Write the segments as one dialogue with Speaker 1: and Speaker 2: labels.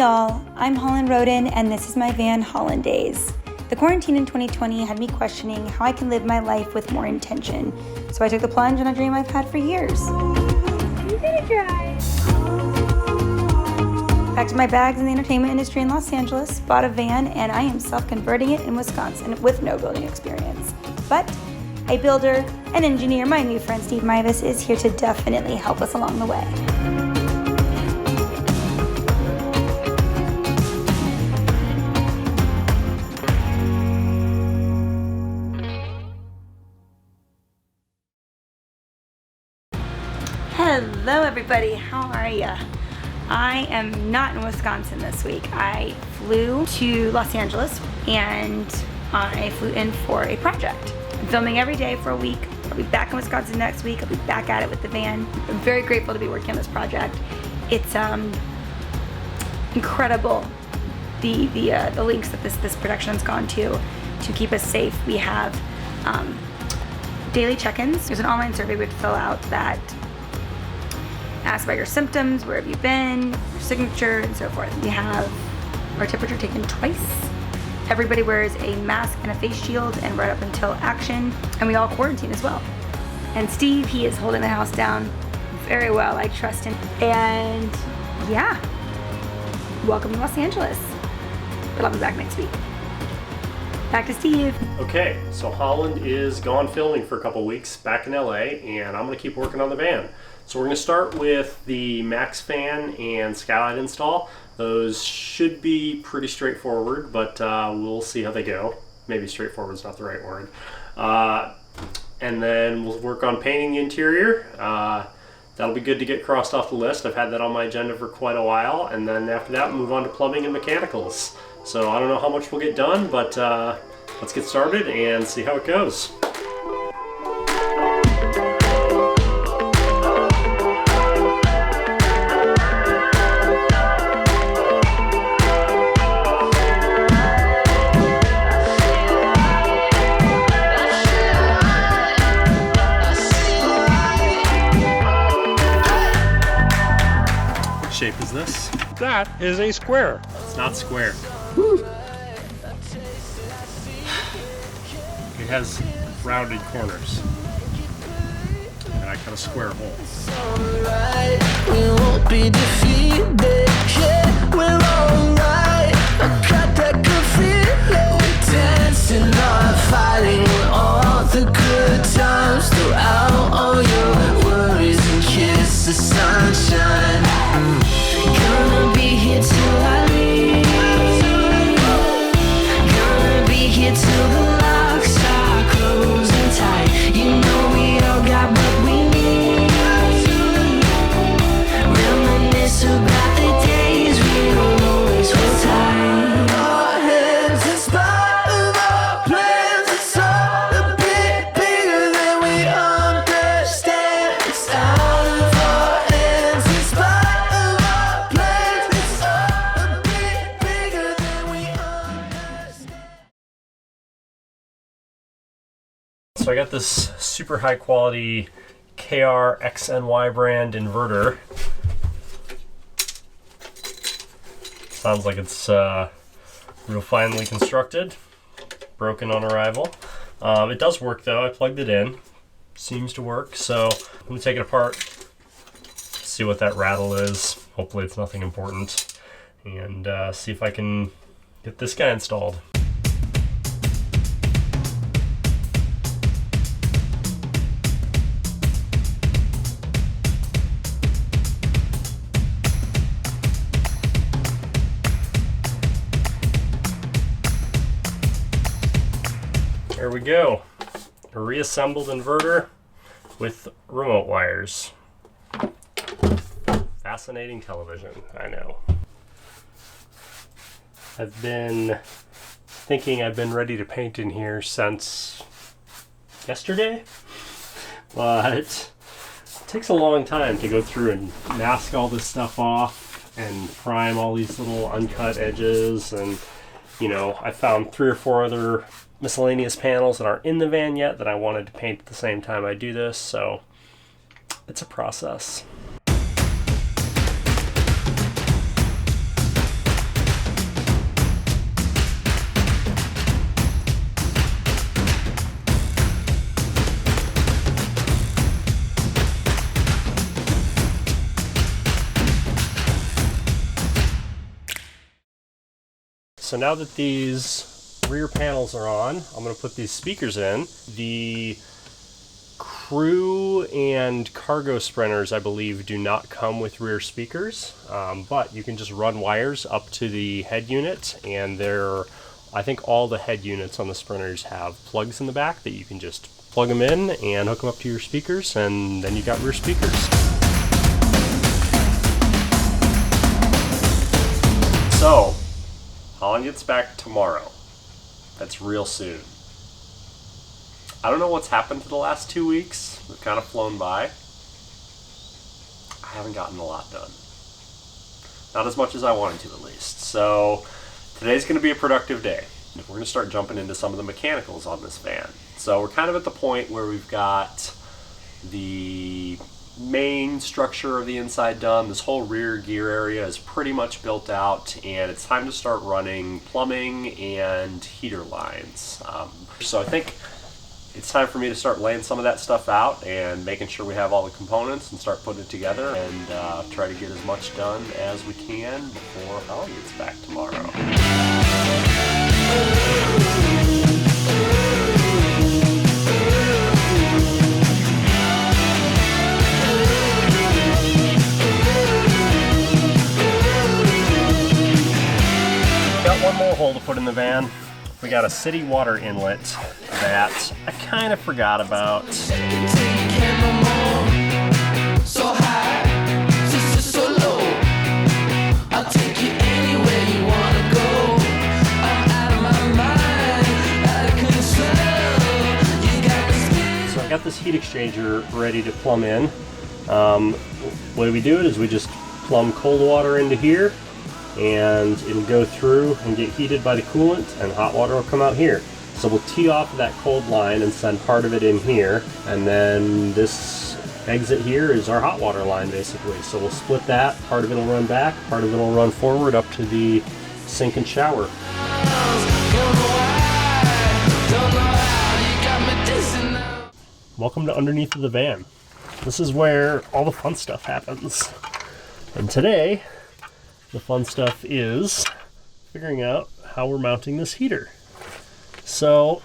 Speaker 1: y'all, I'm Holland Roden and this is my van Holland Days. The quarantine in 2020 had me questioning how I can live my life with more intention. So I took the plunge on a dream I've had for years.
Speaker 2: You did try.
Speaker 1: Packed my bags in the entertainment industry in Los Angeles, bought a van, and I am self-converting it in Wisconsin with no building experience. But a builder, an engineer, my new friend Steve Mivas is here to definitely help us along the way. Hello everybody, how are ya? I am not in Wisconsin this week. I flew to Los Angeles and I flew in for a project. I'm filming every day for a week. I'll be back in Wisconsin next week. I'll be back at it with the van. I'm very grateful to be working on this project. It's incredible the links that this production's gone to keep us safe. We have daily check-ins. There's an online survey we have to fill out that asks about your symptoms, where have you been, your signature, and so forth. We have our temperature taken twice. Everybody wears a mask and a face shield and right up until action, and we all quarantine as well. And Steve, he is holding the house down very well. I trust him. And yeah, welcome to Los Angeles. But I'll be back next week. Back to Steve.
Speaker 3: Okay, so Holland is gone filming for a couple weeks back in LA, and I'm gonna keep working on the van. So we're gonna start with the Max fan and skylight install. Those should be pretty straightforward, but we'll see how they go. Maybe straightforward is not the right word. And then we'll work on painting the interior. That'll be good to get crossed off the list. I've had that on my agenda for quite a while. And then after that, move on to plumbing and mechanicals. So I don't know how much we'll get done, but let's get started and see how it goes. Shape is this?
Speaker 4: That is a square.
Speaker 3: It's not square. It has rounded corners. And I cut a square hole. We won't be defeated. Yeah, we're alright. I got that good feeling. We're dancing, not fighting. All the good times throughout all your worries and kiss the sunshine. Gonna be here till I leave. Gonna be here till the locks are closing tight. You know we all got what we need. Reminisce about the days we don't always hold tight. Our heads in spite of our plans. It's all a bit bigger than we understand. It's out of our hands in spite of our plans. It's all a bit bigger than we understand. So I got this super high quality KR XNY brand inverter. Sounds like it's real finely constructed, broken on arrival. It does work though, I plugged it in, seems to work. So I'm gonna take it apart, see what that rattle is. Hopefully it's nothing important, and see if I can get this guy installed. There we go, a reassembled inverter with remote wires. Fascinating television, I know. I've been thinking I've been ready to paint in here since yesterday, but it takes a long time to go through and mask all this stuff off and prime all these little uncut edges. And you know, I found 3 or 4 other miscellaneous panels that aren't in the van yet that I wanted to paint at the same time I do this, so it's a process. so now that these rear panels are on, I'm going to put these speakers in. The crew and cargo sprinters, I believe, do not come with rear speakers, but you can just run wires up to the head unit, and I think all the head units on the sprinters have plugs in the back that you can just plug them in and hook them up to your speakers, and then you got rear speakers. So, Holland gets back tomorrow. That's real soon. I don't know what's happened to the last 2 weeks. They've kind of flown by. I haven't gotten a lot done. Not as much as I wanted to, at least. So today's going to be a productive day. We're going to start jumping into some of the mechanicals on this van. So we're kind of at the point where we've got the main structure of the inside done. This whole rear gear area is pretty much built out, and it's time to start running plumbing and heater lines. So I think it's time for me to start laying some of that stuff out and making sure we have all the components and start putting it together, and try to get as much done as we can before Holland gets back tomorrow. Got one more hole to put in the van. We got a city water inlet that I kind of forgot about. So I got this heat exchanger ready to plumb in. The way we do it is we just plumb cold water into here, and it'll go through and get heated by the coolant, and hot water will come out here. So we'll tee off that cold line and send part of it in here, and then this exit here is our hot water line basically. So we'll split that, part of it will run back, part of it will run forward up to the sink and shower. Welcome to underneath of the van. This is where all the fun stuff happens. And today, the fun stuff is figuring out how we're mounting this heater. So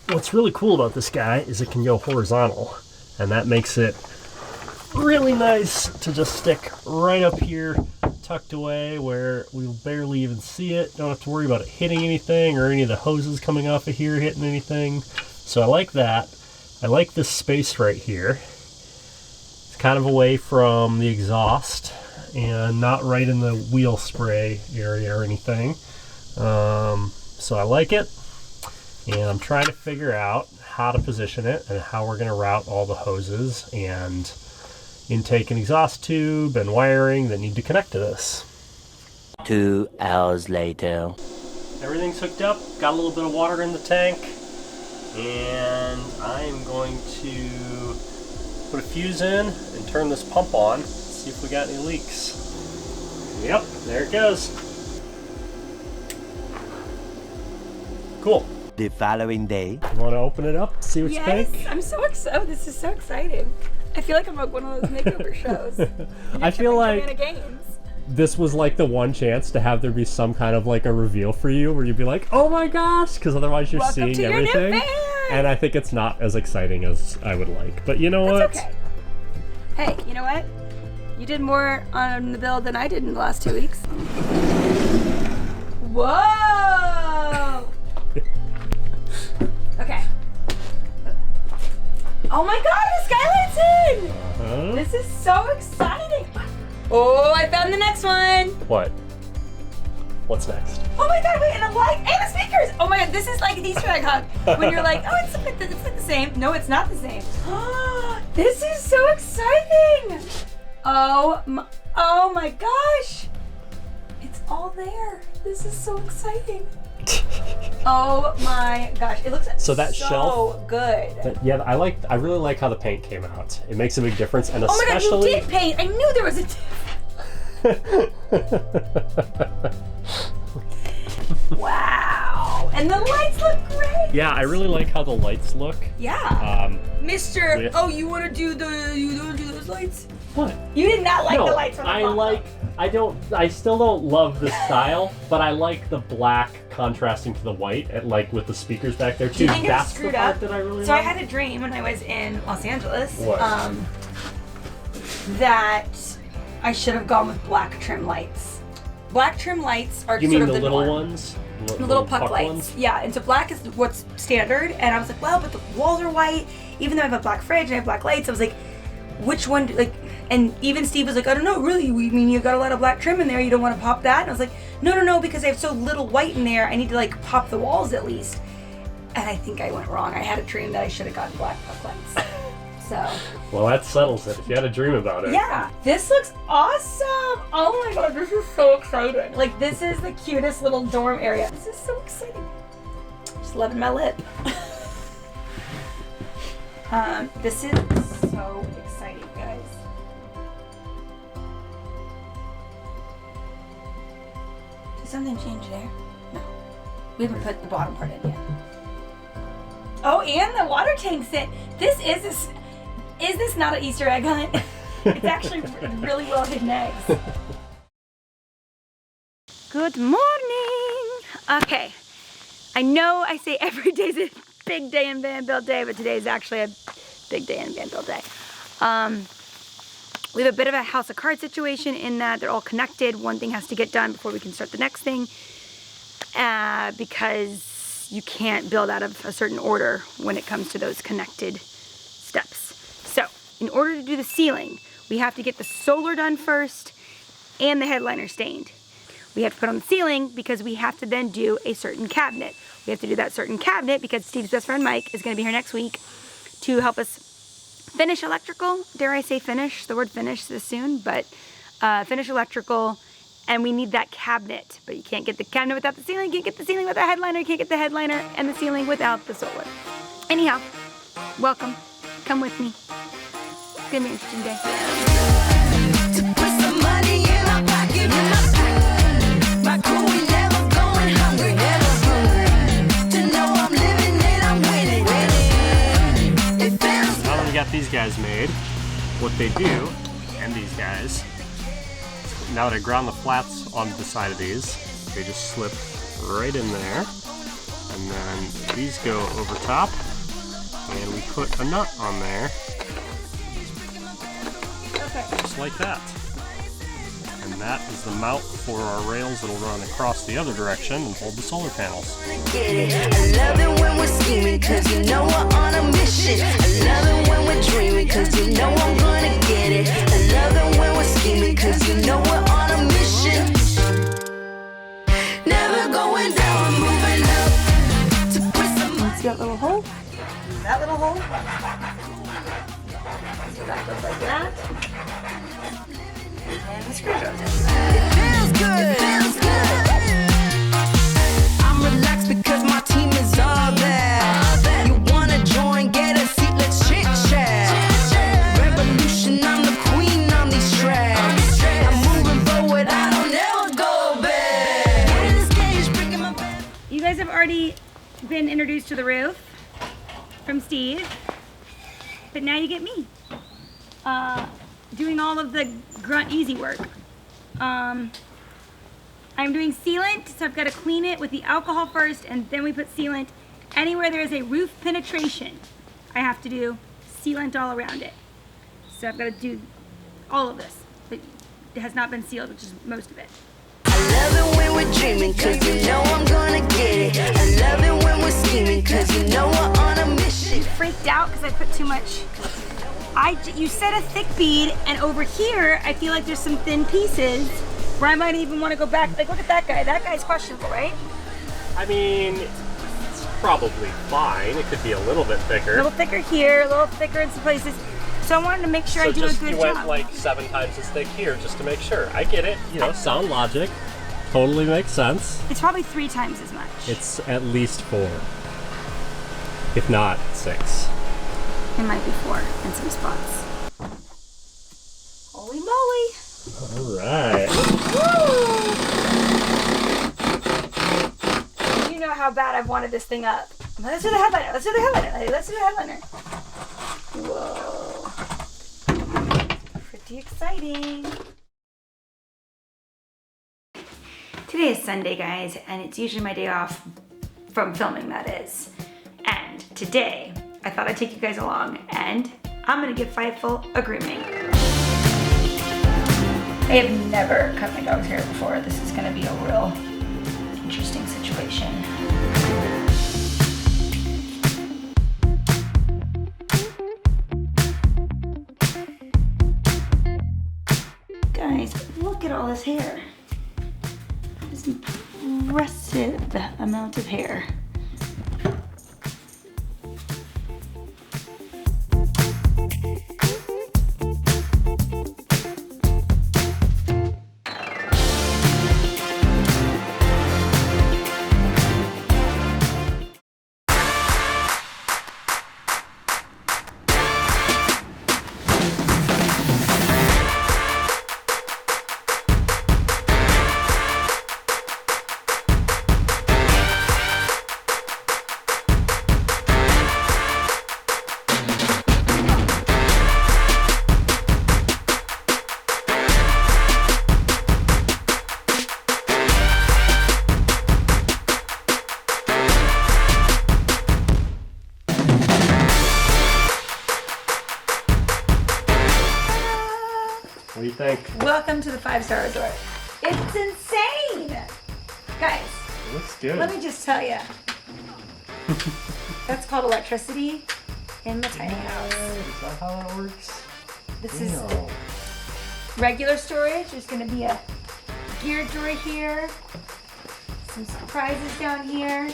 Speaker 3: what's really cool about this guy is it can go horizontal, and that makes it really nice to just stick right up here, tucked away where we'll barely even see it. Don't have to worry about it hitting anything or any of the hoses coming off of here hitting anything. So I like that. I like this space right here. It's kind of away from the exhaust and not right in the wheel spray area or anything. So I like it, and I'm trying to figure out how to position it and how we're going to route all the hoses and intake and exhaust tube and wiring that need to connect to this.
Speaker 5: 2 hours later.
Speaker 3: Everything's hooked up, got a little bit of water in the tank, and I am going to put a fuse in and turn this pump on. See if we got any leaks. Yep, there it goes. Cool.
Speaker 5: The following day.
Speaker 3: You want to open it up, see what you think?
Speaker 1: Yes, I'm so excited. Oh, this is so exciting. I feel like I'm like one of those makeover shows.
Speaker 3: I feel like
Speaker 1: games.
Speaker 3: this was like the one chance to have there be some kind of like a reveal for you where you'd be like, oh my gosh, because otherwise you're
Speaker 1: Welcome
Speaker 3: seeing
Speaker 1: to your new
Speaker 3: everything.
Speaker 1: van.
Speaker 3: And I think it's not as exciting as I would like. But you know what?
Speaker 1: That's okay. Hey, you know what? You did more on the build than I did in the last 2 weeks. Whoa! Okay. Oh my god, the skylight's in!
Speaker 3: Uh-huh.
Speaker 1: This is so exciting! Oh, I found the next one!
Speaker 3: What? What's next?
Speaker 1: Oh my god, wait, and the light and the speakers! Oh my god, this is like an Easter egg hunt. When you're like, oh, it's like the same. No, it's not the same. This is so exciting! Oh my gosh! It's all there. This is so exciting. Oh my gosh, it looks
Speaker 3: So that shelf,
Speaker 1: good.
Speaker 3: yeah, I really like how the paint came out. It makes a big difference, and
Speaker 1: Oh my god,
Speaker 3: especially.
Speaker 1: you did paint! I knew there was a Wow! And the lights look great!
Speaker 3: Yeah, I really like how the lights look.
Speaker 1: Yeah.
Speaker 3: With-
Speaker 1: Oh, you wanna do those lights?
Speaker 3: What?
Speaker 1: You did not like
Speaker 3: No,
Speaker 1: the lights on the
Speaker 3: I still don't love the style, but I like the black contrasting to the white, like with the speakers back there too.
Speaker 1: Do you think
Speaker 3: That's
Speaker 1: it's screwed
Speaker 3: the part
Speaker 1: up?
Speaker 3: that I really
Speaker 1: So
Speaker 3: love.
Speaker 1: I had a dream when I was in Los Angeles.
Speaker 3: What?
Speaker 1: That I should have gone with black trim lights. Black trim lights are
Speaker 3: You
Speaker 1: sort
Speaker 3: mean
Speaker 1: of
Speaker 3: the little
Speaker 1: norm.
Speaker 3: ones?
Speaker 1: The little puck lights.
Speaker 3: ones?
Speaker 1: Yeah, and so black is what's standard. And I was like, well, but the walls are white. Even though I have a black fridge and I have black lights, I was like, which one? And even Steve was like, I don't know, really. We mean you got a lot of black trim in there. You don't want to pop that? And I was like, no, because I have so little white in there. I need to like pop the walls at least. And I think I went wrong. I had a dream that I should have gotten black puck lights. So.
Speaker 3: Well, that settles it. If you had a dream about it.
Speaker 1: Yeah, this looks awesome. Oh my god, this is so exciting. Like, this is the cutest little dorm area. This is so exciting. Just loving my lip. This is so exciting, guys. Did something change there? No. We haven't put the bottom part in yet. Oh, and the water tank's in. Is this not an Easter egg hunt? It's actually really well hidden eggs. Good morning. Okay. I know I say every day's a big day in Van Build Day, but today's actually a big day in Van Build Day. We have a bit of a house of cards situation in that they're all connected. One thing has to get done before we can start the next thing, because you can't build out of a certain order when it comes to those connected steps. So, in order to do the ceiling, we have to get the solar done first and the headliner stained. We have to put on the ceiling because we have to then do a certain cabinet. We have to do that certain cabinet because Steve's best friend Mike is going to be here next week to help us finish electrical. Dare I say finish? The word finish is soon, but finish electrical, and we need that cabinet. But you can't get the cabinet without the ceiling, you can't get the ceiling without the headliner, you can't get the headliner and the ceiling without the solar. Anyhow, welcome. Come with me. It's gonna be an interesting day.
Speaker 6: To put some money in my pocket, my crew, we never going hungry, never hungry. To know I'm living it, I'm winning. It feels
Speaker 3: Now that we got these guys made, what they do, and these guys, now that I ground the flats onto the side of these, they just slip right in there, and then these go over top, and we put a nut on there, just like that. And that is the mount for our rails that'll run across the other direction and hold the solar panels.
Speaker 6: get it. I love it when we're scheming, cause you know we're on a mission. I love it when we're dreaming, cause you know I'm gonna get it. I love it when we're scheming, cause you know we're on a mission. Never going down, moving up. To put some money.
Speaker 1: See that little hole? That little hole? So that goes like that. And the screwdriver.
Speaker 6: It feels good, it feels good. I'm relaxed because my team is all there. You wanna join, get a seat, let's chit chat. Revolution, I'm the queen on these tracks. I'm moving forward, I don't ever go back. Get in the stage, breaking my back.
Speaker 1: You guys have already been introduced to the roof from Steve, but now you get me doing all of the grunt easy work. I'm doing sealant, so I've got to clean it with the alcohol first, and then we put sealant. Anywhere there is a roof penetration, I have to do sealant all around it. So I've got to do all of this. It has not been sealed, which is most of it.
Speaker 6: I love it when we're dreaming, cause you know I'm gonna get it. I love it when we're scheming, cause you know we're on a mission.
Speaker 1: Freaked out because I put too much. You said a thick bead, and over here I feel like there's some thin pieces where I might even want to go back. Like, look at that guy. That guy's questionable, right?
Speaker 3: I mean, it's probably fine. It could be a little bit
Speaker 1: A
Speaker 3: thicker.
Speaker 1: little thicker here, a little thicker in some places. So I wanted to make sure I do a good
Speaker 3: you
Speaker 1: job.
Speaker 3: went like 7 times as thick here just to make sure. I get it. You know, sound logic. Totally makes sense.
Speaker 1: It's probably 3 times as much.
Speaker 3: It's at least 4. If not 6.
Speaker 1: It might be 4 in some spots. Holy moly!
Speaker 3: Alright.
Speaker 1: You know how bad I've wanted this thing up. Let's do the headliner. Let's do the headliner. Let's do the headliner. Whoa. Pretty Pretty exciting. Today is Sunday, guys, and it's usually my day off from filming, that is. And today, I thought I'd take you guys along, and I'm gonna give Fightful a grooming. I have never cut my dog's hair before. This is gonna be a real interesting situation. Guys, look at all this hair. This impressive amount of hair.
Speaker 3: What do you think?
Speaker 1: Welcome to the 5-star resort. It's insane! Guys,
Speaker 3: It looks good.
Speaker 1: let me just tell you. That's called electricity in the tiny house.
Speaker 3: Is that how that works?
Speaker 1: This is
Speaker 3: No.
Speaker 1: regular storage. There's gonna be a gear drawer here. Some surprises down here.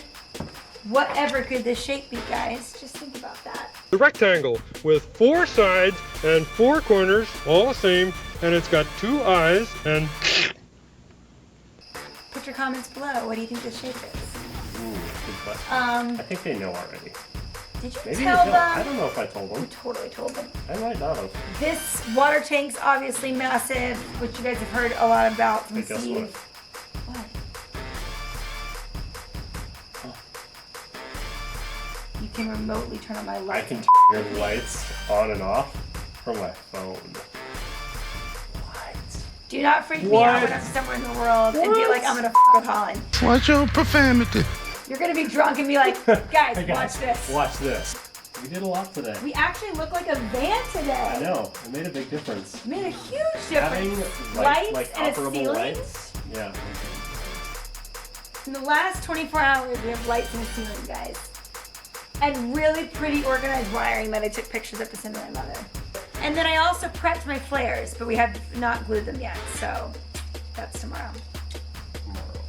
Speaker 1: Whatever could this shape be, guys? Just think about that.
Speaker 4: The rectangle with 4 sides and 4 corners, all the same, and it's got 2 eyes and
Speaker 1: Put your comments below. What do you think this shape is?
Speaker 3: Ooh, good question. I think they know already.
Speaker 1: Did you
Speaker 3: Maybe they
Speaker 1: tell
Speaker 3: don't. I
Speaker 1: them?
Speaker 3: don't know if I told
Speaker 1: You
Speaker 3: them.
Speaker 1: totally told them.
Speaker 3: I might not have.
Speaker 1: This water tank's obviously massive, which you guys have heard a lot about from
Speaker 3: Hey, guess
Speaker 1: Steve.
Speaker 3: what?
Speaker 1: What? You can remotely turn on my
Speaker 3: I
Speaker 1: lights.
Speaker 3: can turn your lights on and off from my phone. What?
Speaker 1: Do not freak me out when I'm somewhere in the world and be like, I'm gonna f with Holland.
Speaker 7: Watch your profanity.
Speaker 1: You're gonna be drunk and be like, guys,
Speaker 3: Hey guys,
Speaker 1: watch this.
Speaker 3: Watch this. We did a lot today.
Speaker 1: We actually look like a van today.
Speaker 3: I know. It made a big difference.
Speaker 1: It made a huge
Speaker 3: Having
Speaker 1: difference.
Speaker 3: like
Speaker 1: Lights and a
Speaker 3: operable
Speaker 1: ceiling.
Speaker 3: lights. Yeah.
Speaker 1: In the last 24 hours, we have lights and a ceiling, guys. And really pretty organized wiring that I took pictures of to send to my mother. And then I also prepped my flares, but we have not glued them yet, so that's tomorrow.
Speaker 3: Tomorrow.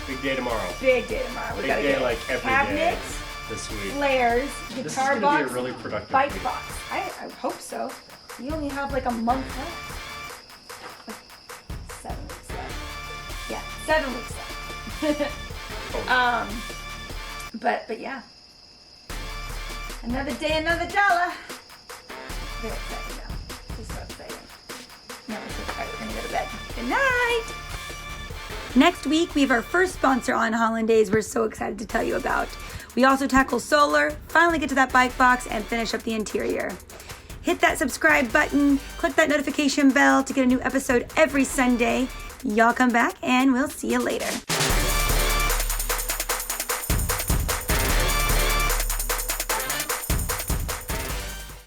Speaker 3: Big day tomorrow.
Speaker 1: Big day tomorrow. We
Speaker 3: Big
Speaker 1: gotta
Speaker 3: day
Speaker 1: get
Speaker 3: like every day
Speaker 1: cabinets,
Speaker 3: this week.
Speaker 1: flares,
Speaker 3: This is
Speaker 1: guitar
Speaker 3: gonna
Speaker 1: box,
Speaker 3: be a really productive
Speaker 1: bike
Speaker 3: week.
Speaker 1: box. I hope so. You only have like a month left. Like 7 weeks left. Yeah, 7 weeks left. But yeah. Another day, another dollar. Very excited now. This is so exciting. Now we're so excited. We're gonna go to bed. Good night. Next week, we have our first sponsor on Holland Days we're so excited to tell you about. We also tackle solar, finally get to that bike box, and finish up the interior. Hit that subscribe button, click that notification bell to get a new episode every Sunday. Y'all come back, and we'll see you later.